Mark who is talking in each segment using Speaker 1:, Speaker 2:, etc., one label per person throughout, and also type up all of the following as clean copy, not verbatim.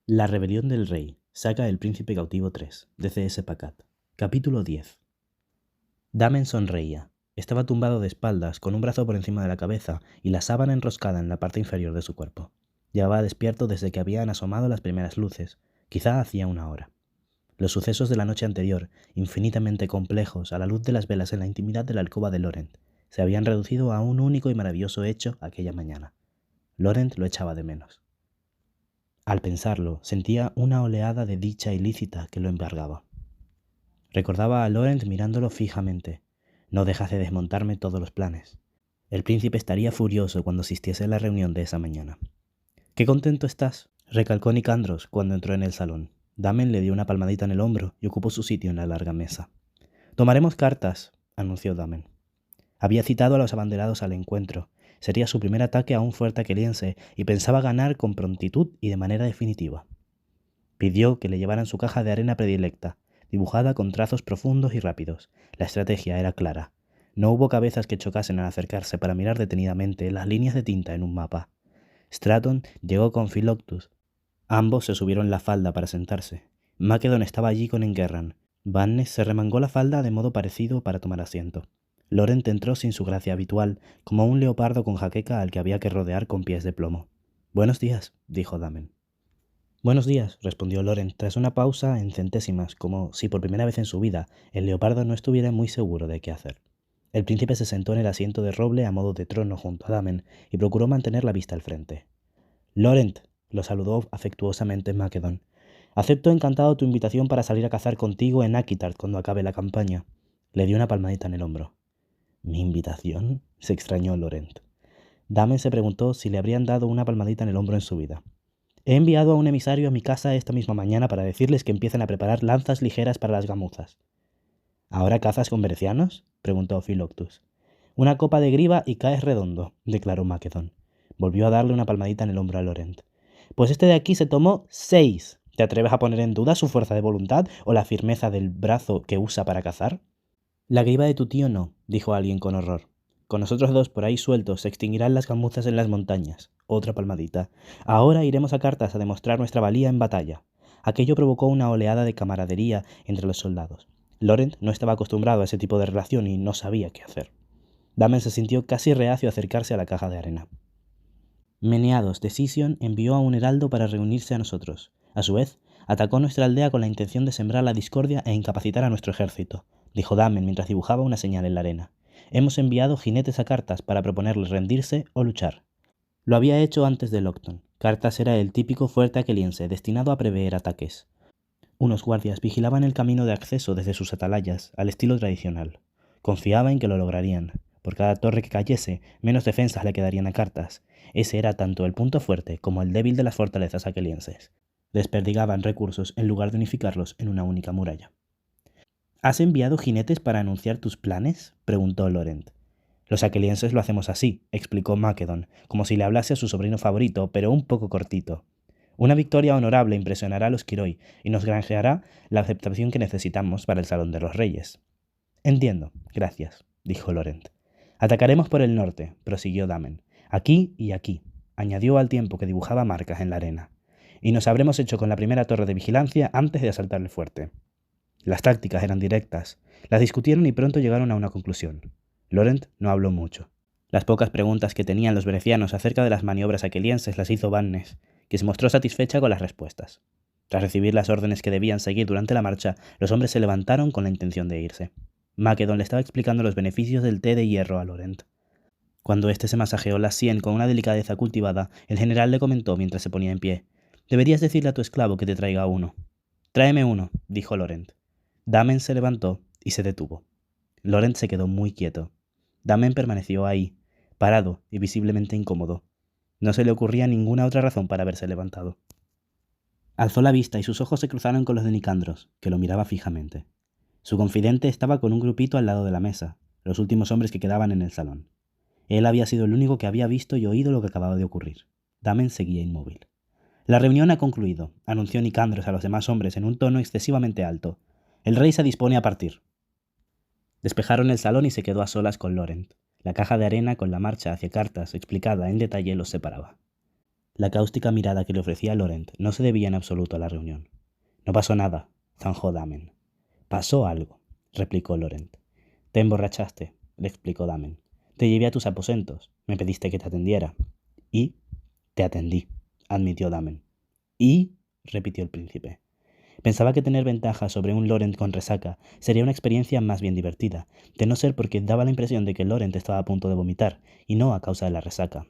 Speaker 1: La rebelión del rey, saga del príncipe cautivo 3, de C.S. Pacat. Capítulo 10. Damen sonreía. Estaba tumbado de espaldas, con un brazo por encima de la cabeza y la sábana enroscada en la parte inferior de su cuerpo. Llevaba despierto desde que habían asomado las primeras luces, quizá hacía una hora. Los sucesos de la noche anterior, infinitamente complejos a la luz de las velas en la intimidad de la alcoba de Laurent, se habían reducido a un único y maravilloso hecho aquella mañana. Laurent lo echaba de menos. Al pensarlo, sentía una oleada de dicha ilícita que lo embargaba. Recordaba a Laurent mirándolo fijamente. No dejas de desmontarme todos los planes. El príncipe estaría furioso cuando asistiese a la reunión de esa mañana. «¡Qué contento estás!», recalcó Nicandros cuando entró en el salón. Damen le dio una palmadita en el hombro y ocupó su sitio en la larga mesa. «Tomaremos cartas», anunció Damen. Había citado a los abanderados al encuentro. Sería su primer ataque a un fuerte aqueliense y pensaba ganar con prontitud y de manera definitiva. Pidió que le llevaran su caja de arena predilecta, dibujada con trazos profundos y rápidos. La estrategia era clara. No hubo cabezas que chocasen al acercarse para mirar detenidamente las líneas de tinta en un mapa. Stratton llegó con Philoctus. Ambos se subieron la falda para sentarse. Macedon estaba allí con Enguerrand. Bannes se remangó la falda de modo parecido para tomar asiento. Laurent entró sin su gracia habitual, como un leopardo con jaqueca al que había que rodear con pies de plomo. «Buenos días», dijo Damen. «Buenos días», respondió Laurent tras una pausa en centésimas, como si por primera vez en su vida el leopardo no estuviera muy seguro de qué hacer. El príncipe se sentó en el asiento de roble a modo de trono junto a Damen y procuró mantener la vista al frente. «Laurent», lo saludó afectuosamente Macedon. «Acepto encantado tu invitación para salir a cazar contigo en Aquitard cuando acabe la campaña». Le dio una palmadita en el hombro. «¿Mi invitación?», se extrañó Laurent. Damen se preguntó si le habrían dado una palmadita en el hombro en su vida. «He enviado a un emisario a mi casa esta misma mañana para decirles que empiecen a preparar lanzas ligeras para las gamuzas». «¿Ahora cazas con bercianos?», preguntó Philoctus. «Una copa de griva y caes redondo», declaró Macedon. Volvió a darle una palmadita en el hombro a Laurent. «Pues este de aquí se tomó 6. ¿Te atreves a poner en duda su fuerza de voluntad o la firmeza del brazo que usa para cazar?» «La griva de tu tío no», dijo alguien con horror. «Con nosotros dos por ahí sueltos se extinguirán las gamuzas en las montañas». Otra palmadita. «Ahora iremos a Cartas a demostrar nuestra valía en batalla». Aquello provocó una oleada de camaradería entre los soldados. Laurent no estaba acostumbrado a ese tipo de relación y no sabía qué hacer. Damen se sintió casi reacio a acercarse a la caja de arena. Meneados de Sison envió a un heraldo para reunirse a nosotros. A su vez, atacó nuestra aldea con la intención de sembrar la discordia e incapacitar a nuestro ejército, dijo Damen mientras dibujaba una señal en la arena. Hemos enviado jinetes a Cartas para proponerles rendirse o luchar. Lo había hecho antes de Lockton. Cartas era el típico fuerte aqueliense destinado a prever ataques. Unos guardias vigilaban el camino de acceso desde sus atalayas, al estilo tradicional. Confiaba en que lo lograrían. Por cada torre que cayese, menos defensas le quedarían a Cartas. Ese era tanto el punto fuerte como el débil de las fortalezas aquelienses. Desperdigaban recursos en lugar de unificarlos en una única muralla. «¿Has enviado jinetes para anunciar tus planes?», preguntó Laurent. «Los aquelienses lo hacemos así», explicó Macedon, como si le hablase a su sobrino favorito, pero un poco cortito. «Una victoria honorable impresionará a los Quiroi y nos granjeará la aceptación que necesitamos para el Salón de los Reyes». «Entiendo, gracias», dijo Laurent. «Atacaremos por el norte», prosiguió Damen. «Aquí y aquí», añadió al tiempo que dibujaba marcas en la arena. «Y nos habremos hecho con la primera torre de vigilancia antes de asaltar el fuerte». Las tácticas eran directas. Las discutieron y pronto llegaron a una conclusión. Laurent no habló mucho. Las pocas preguntas que tenían los venecianos acerca de las maniobras aquelienses las hizo Bannes, que se mostró satisfecha con las respuestas. Tras recibir las órdenes que debían seguir durante la marcha, los hombres se levantaron con la intención de irse. Macedon le estaba explicando los beneficios del té de hierro a Laurent. Cuando éste se masajeó la sien con una delicadeza cultivada, el general le comentó mientras se ponía en pie: «Deberías decirle a tu esclavo que te traiga uno». «Tráeme uno», dijo Laurent. Damen se levantó y se detuvo. Laurent se quedó muy quieto. Damen permaneció ahí, parado y visiblemente incómodo. No se le ocurría ninguna otra razón para haberse levantado. Alzó la vista y sus ojos se cruzaron con los de Nicandros, que lo miraba fijamente. Su confidente estaba con un grupito al lado de la mesa, los últimos hombres que quedaban en el salón. Él había sido el único que había visto y oído lo que acababa de ocurrir. Damen seguía inmóvil. «La reunión ha concluido», anunció Nicandros a los demás hombres en un tono excesivamente alto. «El rey se dispone a partir». Despejaron el salón y se quedó a solas con Laurent. La caja de arena con la marcha hacia Cartas explicada en detalle los separaba. La cáustica mirada que le ofrecía Laurent no se debía en absoluto a la reunión. No pasó nada, zanjó Damen. Pasó algo, replicó Laurent. Te emborrachaste, le explicó Damen. Te llevé a tus aposentos, me pediste que te atendiera. Y te atendí, admitió Damen. ¿Y? Repitió el príncipe. Pensaba que tener ventaja sobre un Laurent con resaca sería una experiencia más bien divertida, de no ser porque daba la impresión de que Laurent estaba a punto de vomitar, y no a causa de la resaca.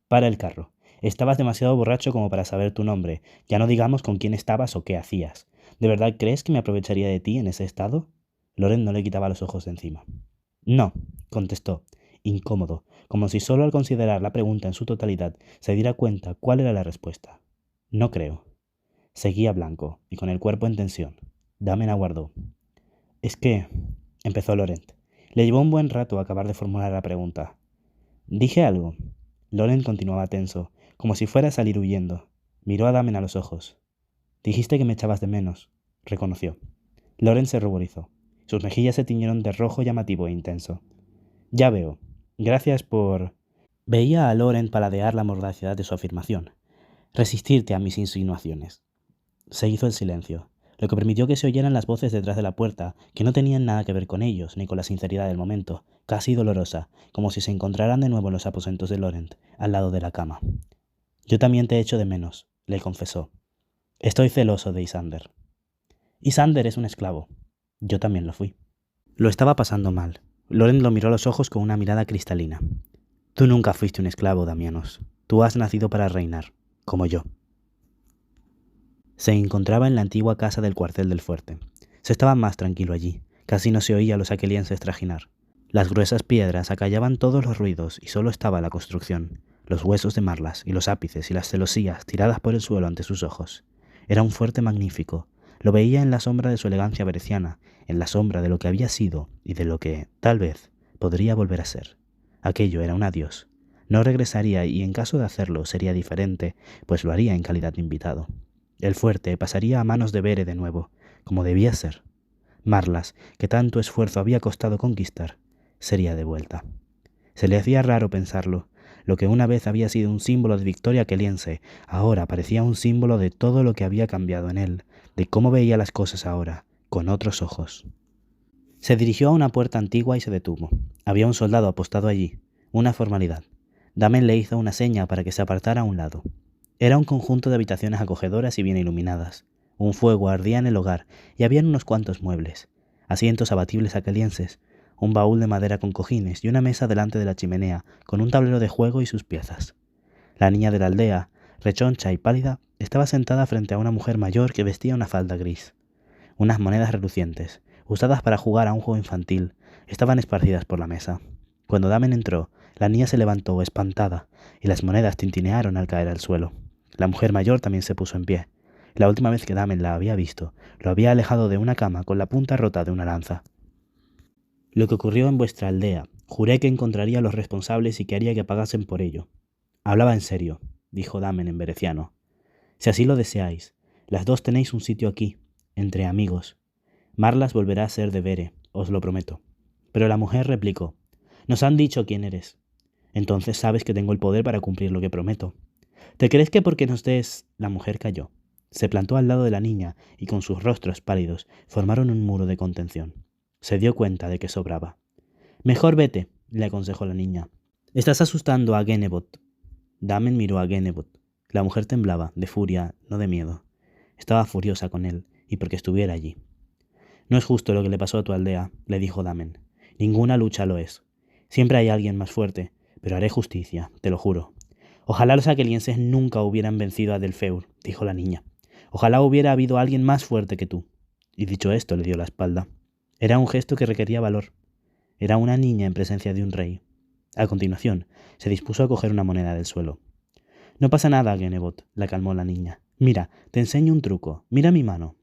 Speaker 1: Para el carro. Estabas demasiado borracho como para saber tu nombre, ya no digamos con quién estabas o qué hacías. ¿De verdad crees que me aprovecharía de ti en ese estado? Laurent no le quitaba los ojos de encima. No, contestó, incómodo, como si solo al considerar la pregunta en su totalidad se diera cuenta cuál era la respuesta. No creo. Seguía blanco y con el cuerpo en tensión. Damen aguardó. Es que... empezó Laurent. Le llevó un buen rato acabar de formular la pregunta. ¿Dije algo? Laurent continuaba tenso, como si fuera a salir huyendo. Miró a Damen a los ojos. Dijiste que me echabas de menos, reconoció. Laurent se ruborizó. Sus mejillas se tiñeron de rojo llamativo e intenso. Ya veo. Gracias por... Veía a Laurent paladear la mordacidad de su afirmación. Resistirte a mis insinuaciones. Se hizo el silencio, lo que permitió que se oyeran las voces detrás de la puerta, que no tenían nada que ver con ellos, ni con la sinceridad del momento, casi dolorosa, como si se encontraran de nuevo en los aposentos de Laurent, al lado de la cama. Yo también te echo de menos, le confesó. Estoy celoso de Isander. Isander es un esclavo. Yo también lo fui. Lo estaba pasando mal. Laurent lo miró a los ojos con una mirada cristalina. Tú nunca fuiste un esclavo, Damianos. Tú has nacido para reinar, como yo. Se encontraba en la antigua casa del cuartel del fuerte. Se estaba más tranquilo allí. Casi no se oía a los aquelienses trajinar. Las gruesas piedras acallaban todos los ruidos y solo estaba la construcción, los huesos de marlas y los ápices y las celosías tiradas por el suelo ante sus ojos. Era un fuerte magnífico. Lo veía en la sombra de su elegancia bereciana, en la sombra de lo que había sido y de lo que, tal vez, podría volver a ser. Aquello era un adiós. No regresaría y en caso de hacerlo sería diferente, pues lo haría en calidad de invitado. El fuerte pasaría a manos de Bere de nuevo, como debía ser. Marlas, que tanto esfuerzo había costado conquistar, sería de vuelta. Se le hacía raro pensarlo. Lo que una vez había sido un símbolo de victoria aqueliense, ahora parecía un símbolo de todo lo que había cambiado en él, de cómo veía las cosas ahora, con otros ojos. Se dirigió a una puerta antigua y se detuvo. Había un soldado apostado allí, una formalidad. Damen le hizo una seña para que se apartara a un lado. Era un conjunto de habitaciones acogedoras y bien iluminadas. Un fuego ardía en el hogar y habían unos cuantos muebles, asientos abatibles aquelienses, un baúl de madera con cojines y una mesa delante de la chimenea con un tablero de juego y sus piezas. La niña de la aldea, rechoncha y pálida, estaba sentada frente a una mujer mayor que vestía una falda gris. Unas monedas relucientes, usadas para jugar a un juego infantil, estaban esparcidas por la mesa. Cuando Damen entró, la niña se levantó espantada y las monedas tintinearon al caer al suelo. La mujer mayor también se puso en pie. La última vez que Damen la había visto, lo había alejado de una cama con la punta rota de una lanza. Lo que ocurrió en vuestra aldea, juré que encontraría a los responsables y que haría que pagasen por ello. Hablaba en serio, dijo Damen en bereciano. Si así lo deseáis, las dos tenéis un sitio aquí, entre amigos. Marlas volverá a ser de Bere, os lo prometo. Pero la mujer replicó, nos han dicho quién eres. Entonces sabes que tengo el poder para cumplir lo que prometo. ¿Te crees que porque nos des...? La mujer calló. Se plantó al lado de la niña y con sus rostros pálidos formaron un muro de contención. Se dio cuenta de que sobraba. Mejor vete, le aconsejó la niña. Estás asustando a Genebot. Damen miró a Genebot. La mujer temblaba, de furia, no de miedo. Estaba furiosa con él, y porque estuviera allí. No es justo lo que le pasó a tu aldea, le dijo Damen. Ninguna lucha lo es. Siempre hay alguien más fuerte, pero haré justicia, te lo juro. Ojalá los aquelienses nunca hubieran vencido a Delfeur, dijo la niña. Ojalá hubiera habido alguien más fuerte que tú. Y dicho esto le dio la espalda. Era un gesto que requería valor. Era una niña en presencia de un rey. A continuación, se dispuso a coger una moneda del suelo. No pasa nada, Genebot, la calmó la niña. Mira, te enseño un truco. Mira mi mano.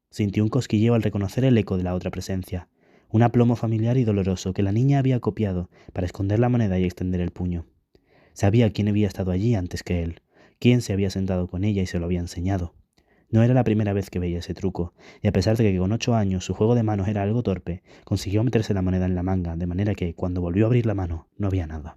Speaker 1: Sintió un cosquilleo al reconocer el eco de la otra presencia. Un aplomo familiar y doloroso que la niña había copiado para esconder la moneda y extender el puño. Sabía quién había estado allí antes que él, quién se había sentado con ella y se lo había enseñado. No era la primera vez que veía ese truco, y a pesar de que con 8 años su juego de manos era algo torpe, consiguió meterse la moneda en la manga, de manera que, cuando volvió a abrir la mano, no había nada.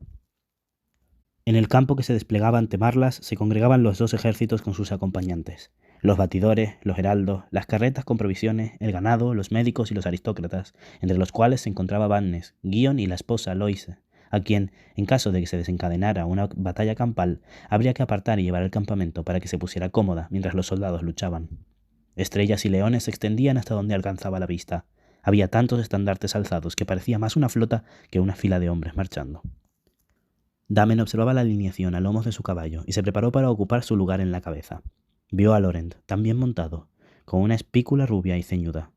Speaker 1: En el campo que se desplegaba ante Marlas se congregaban los dos ejércitos con sus acompañantes, los batidores, los heraldos, las carretas con provisiones, el ganado, los médicos y los aristócratas, entre los cuales se encontraba Bannes, Guion y la esposa Loise, a quien, en caso de que se desencadenara una batalla campal, habría que apartar y llevar al campamento para que se pusiera cómoda mientras los soldados luchaban. Estrellas y leones se extendían hasta donde alcanzaba la vista. Había tantos estandartes alzados que parecía más una flota que una fila de hombres marchando. Damen observaba la alineación a lomos de su caballo y se preparó para ocupar su lugar en la cabeza. Vio a Laurent, también montado, con una espícula rubia y ceñuda.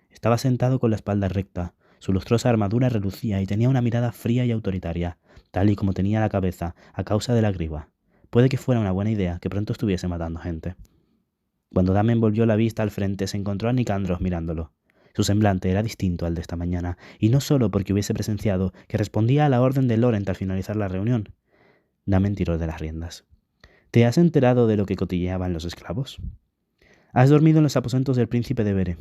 Speaker 1: Estaba sentado con la espalda recta, su lustrosa armadura relucía y tenía una mirada fría y autoritaria, tal y como tenía la cabeza a causa de la griva. Puede que fuera una buena idea que pronto estuviese matando gente. Cuando Damen volvió la vista al frente, se encontró a Nicandros mirándolo. Su semblante era distinto al de esta mañana, y no solo porque hubiese presenciado que respondía a la orden de Laurent al finalizar la reunión. Damen tiró de las riendas. ¿Te has enterado de lo que cotilleaban los esclavos? Has dormido en los aposentos del príncipe de Bere.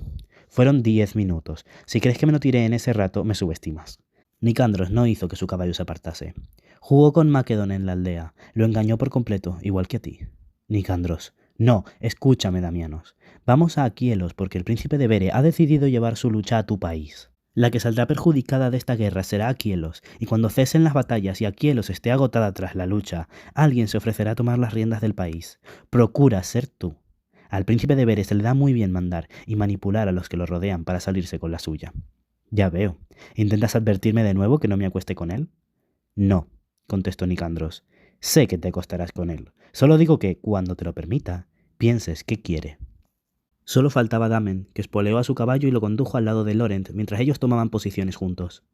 Speaker 1: Fueron 10 minutos. Si crees que me lo tiré en ese rato, me subestimas. Nicandros no hizo que su caballo se apartase. Jugó con Macedon en la aldea. Lo engañó por completo, igual que a ti. Nicandros. No, escúchame, Damianos. Vamos a Aquielos porque el príncipe de Bere ha decidido llevar su lucha a tu país. La que saldrá perjudicada de esta guerra será Aquielos, y cuando cesen las batallas y Aquielos esté agotada tras la lucha, alguien se ofrecerá a tomar las riendas del país. Procura ser tú. Al príncipe de Bere se le da muy bien mandar y manipular a los que lo rodean para salirse con la suya. Ya veo. ¿Intentas advertirme de nuevo que no me acueste con él? No, contestó Nicandros. Sé que te acostarás con él. Solo digo que, cuando te lo permita, pienses qué quiere. Solo faltaba Damen, que espoleó a su caballo y lo condujo al lado de Laurent mientras ellos tomaban posiciones juntos.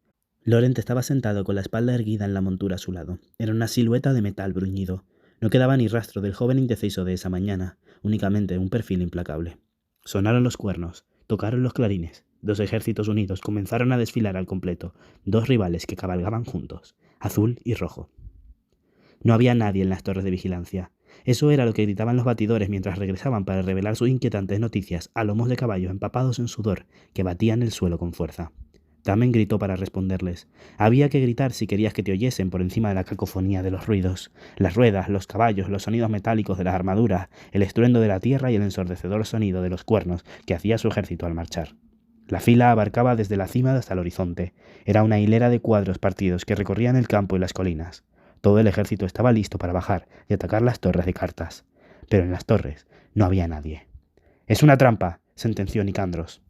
Speaker 1: Laurent estaba sentado con la espalda erguida en la montura a su lado. Era una silueta de metal bruñido. No quedaba ni rastro del joven indeciso de esa mañana, únicamente un perfil implacable. Sonaron los cuernos, tocaron los clarines. Dos ejércitos unidos comenzaron a desfilar al completo, dos rivales que cabalgaban juntos, azul y rojo. No había nadie en las torres de vigilancia. Eso era lo que gritaban los batidores mientras regresaban para revelar sus inquietantes noticias a lomos de caballos empapados en sudor que batían el suelo con fuerza. Damen gritó para responderles. Había que gritar si querías que te oyesen por encima de la cacofonía de los ruidos. Las ruedas, los caballos, los sonidos metálicos de las armaduras, el estruendo de la tierra y el ensordecedor sonido de los cuernos que hacía su ejército al marchar. La fila abarcaba desde la cima hasta el horizonte. Era una hilera de cuadros partidos que recorrían el campo y las colinas. Todo el ejército estaba listo para bajar y atacar las torres de cartas. Pero en las torres no había nadie. «Es una trampa», sentenció Nicandros.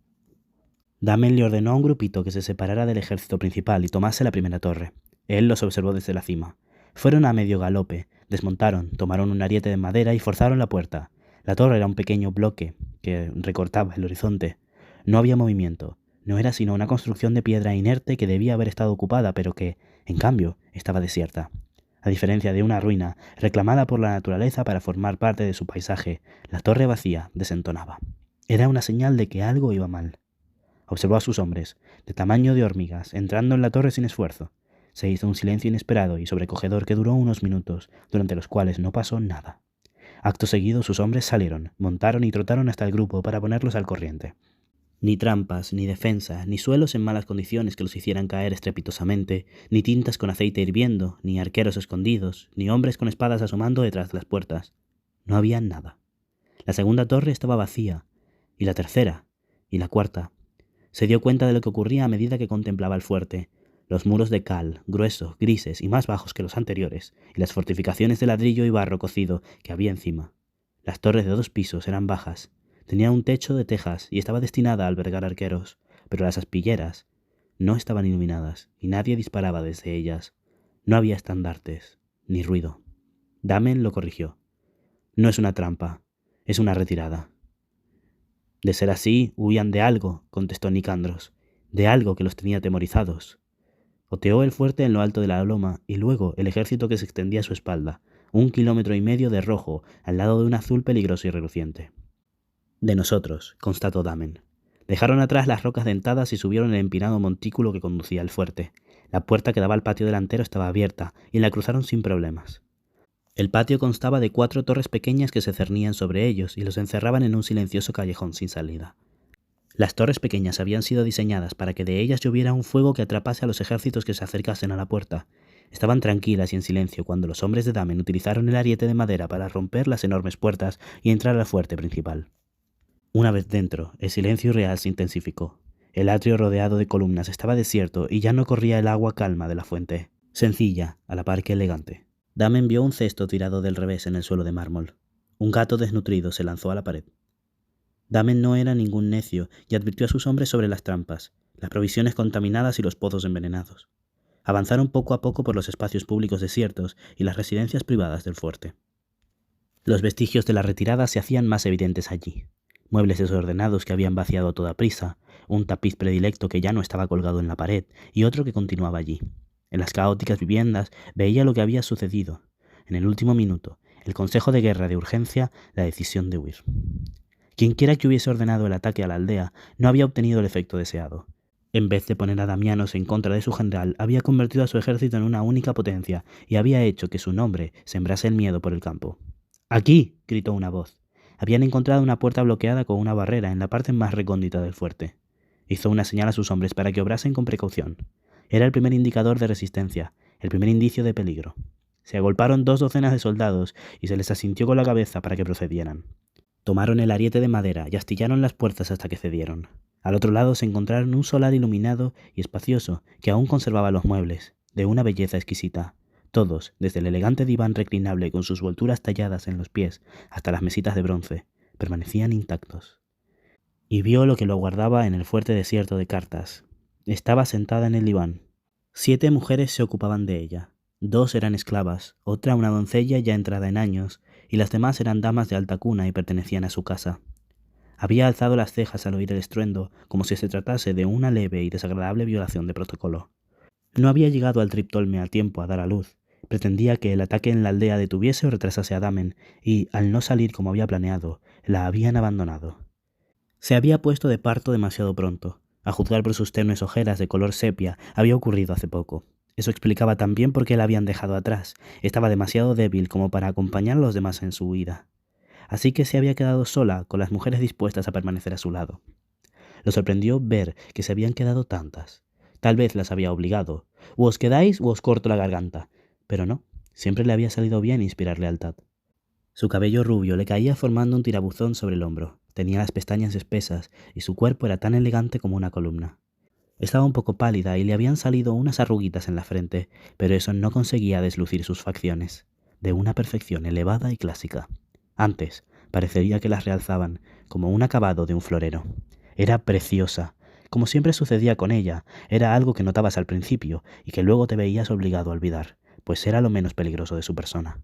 Speaker 1: Damen le ordenó a un grupito que se separara del ejército principal y tomase la primera torre. Él los observó desde la cima. Fueron a medio galope, desmontaron, tomaron un ariete de madera y forzaron la puerta. La torre era un pequeño bloque que recortaba el horizonte. No había movimiento. No era sino una construcción de piedra inerte que debía haber estado ocupada, pero que, en cambio, estaba desierta. A diferencia de una ruina, reclamada por la naturaleza para formar parte de su paisaje, la torre vacía desentonaba. Era una señal de que algo iba mal. Observó a sus hombres, de tamaño de hormigas, entrando en la torre sin esfuerzo. Se hizo un silencio inesperado y sobrecogedor que duró unos minutos, durante los cuales no pasó nada. Acto seguido sus hombres salieron, montaron y trotaron hasta el grupo para ponerlos al corriente. Ni trampas, ni defensas, ni suelos en malas condiciones que los hicieran caer estrepitosamente, ni tintas con aceite hirviendo, ni arqueros escondidos, ni hombres con espadas asomando detrás de las puertas. No había nada. La segunda torre estaba vacía, y la tercera, y la cuarta. Se dio cuenta de lo que ocurría a medida que contemplaba el fuerte. Los muros de cal, gruesos, grises y más bajos que los anteriores, y las fortificaciones de ladrillo y barro cocido que había encima. Las torres de 2 pisos eran bajas. Tenía un techo de tejas y estaba destinada a albergar arqueros, pero las aspilleras no estaban iluminadas y nadie disparaba desde ellas. No había estandartes, ni ruido. Damen lo corrigió. No es una trampa, es una retirada. De ser así, huían de algo, contestó Nicandros, de algo que los tenía atemorizados. Oteó el fuerte en lo alto de la loma y luego el ejército que se extendía a su espalda, 1,5 kilómetros de rojo al lado de un azul peligroso y reluciente. De nosotros, constató Damen. Dejaron atrás las rocas dentadas y subieron el empinado montículo que conducía al fuerte. La puerta que daba al patio delantero estaba abierta y la cruzaron sin problemas. El patio constaba de 4 torres pequeñas que se cernían sobre ellos y los encerraban en un silencioso callejón sin salida. Las torres pequeñas habían sido diseñadas para que de ellas lloviera un fuego que atrapase a los ejércitos que se acercasen a la puerta. Estaban tranquilas y en silencio cuando los hombres de Damen utilizaron el ariete de madera para romper las enormes puertas y entrar al fuerte principal. Una vez dentro, el silencio irreal se intensificó. El atrio rodeado de columnas estaba desierto y ya no corría el agua calma de la fuente, sencilla, a la par que elegante. Damen vio un cesto tirado del revés en el suelo de mármol. Un gato desnutrido se lanzó a la pared. Damen no era ningún necio y advirtió a sus hombres sobre las trampas, las provisiones contaminadas y los pozos envenenados. Avanzaron poco a poco por los espacios públicos desiertos y las residencias privadas del fuerte. Los vestigios de la retirada se hacían más evidentes allí. Muebles desordenados que habían vaciado a toda prisa, un tapiz predilecto que ya no estaba colgado en la pared y otro que continuaba allí. En las caóticas viviendas veía lo que había sucedido. En el último minuto, el consejo de guerra de urgencia, la decisión de huir. Quienquiera que hubiese ordenado el ataque a la aldea no había obtenido el efecto deseado. En vez de poner a Damianos en contra de su general, había convertido a su ejército en una única potencia y había hecho que su nombre sembrase el miedo por el campo. ¡Aquí!, gritó una voz. Habían encontrado una puerta bloqueada con una barrera en la parte más recóndita del fuerte. Hizo una señal a sus hombres para que obrasen con precaución. Era el primer indicador de resistencia, el primer indicio de peligro. Se agolparon 2 docenas de soldados y se les asintió con la cabeza para que procedieran. Tomaron el ariete de madera y astillaron las puertas hasta que cedieron. Al otro lado se encontraron un solar iluminado y espacioso que aún conservaba los muebles, de una belleza exquisita. Todos, desde el elegante diván reclinable con sus volturas talladas en los pies hasta las mesitas de bronce, permanecían intactos. Y vio lo que lo aguardaba en el fuerte desierto de Cartas. Estaba sentada en el diván. 7 mujeres se ocupaban de ella. 2 eran esclavas, otra una doncella ya entrada en años, y las demás eran damas de alta cuna y pertenecían a su casa. Había alzado las cejas al oír el estruendo, como si se tratase de una leve y desagradable violación de protocolo. No había llegado al Triptolme a tiempo a dar a luz. Pretendía que el ataque en la aldea detuviese o retrasase a Damen, y, al no salir como había planeado, la habían abandonado. Se había puesto de parto demasiado pronto. A juzgar por sus tenues ojeras de color sepia, había ocurrido hace poco. Eso explicaba también por qué la habían dejado atrás. Estaba demasiado débil como para acompañar a los demás en su huida. Así que se había quedado sola, con las mujeres dispuestas a permanecer a su lado. Lo sorprendió ver que se habían quedado tantas. Tal vez las había obligado. O os quedáis o os corto la garganta. Pero no, siempre le había salido bien inspirar lealtad. Su cabello rubio le caía formando un tirabuzón sobre el hombro. Tenía las pestañas espesas y su cuerpo era tan elegante como una columna. Estaba un poco pálida y le habían salido unas arruguitas en la frente, pero eso no conseguía deslucir sus facciones, de una perfección elevada y clásica. Antes, parecería que las realzaban, como un acabado de un florero. Era preciosa. Como siempre sucedía con ella, era algo que notabas al principio y que luego te veías obligado a olvidar, pues era lo menos peligroso de su persona.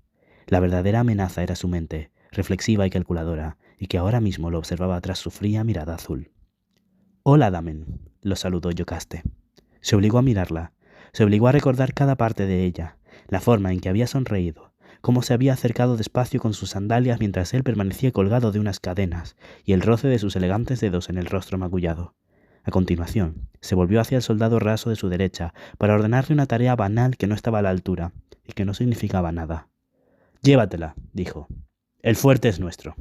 Speaker 1: La verdadera amenaza era su mente, reflexiva y calculadora, y que ahora mismo lo observaba tras su fría mirada azul. «Hola, Damen», lo saludó Yocaste. Se obligó a mirarla, se obligó a recordar cada parte de ella, la forma en que había sonreído, cómo se había acercado despacio con sus sandalias mientras él permanecía colgado de unas cadenas, y el roce de sus elegantes dedos en el rostro magullado. A continuación, se volvió hacia el soldado raso de su derecha para ordenarle una tarea banal que no estaba a la altura y que no significaba nada. «Llévatela», dijo. «El fuerte es nuestro».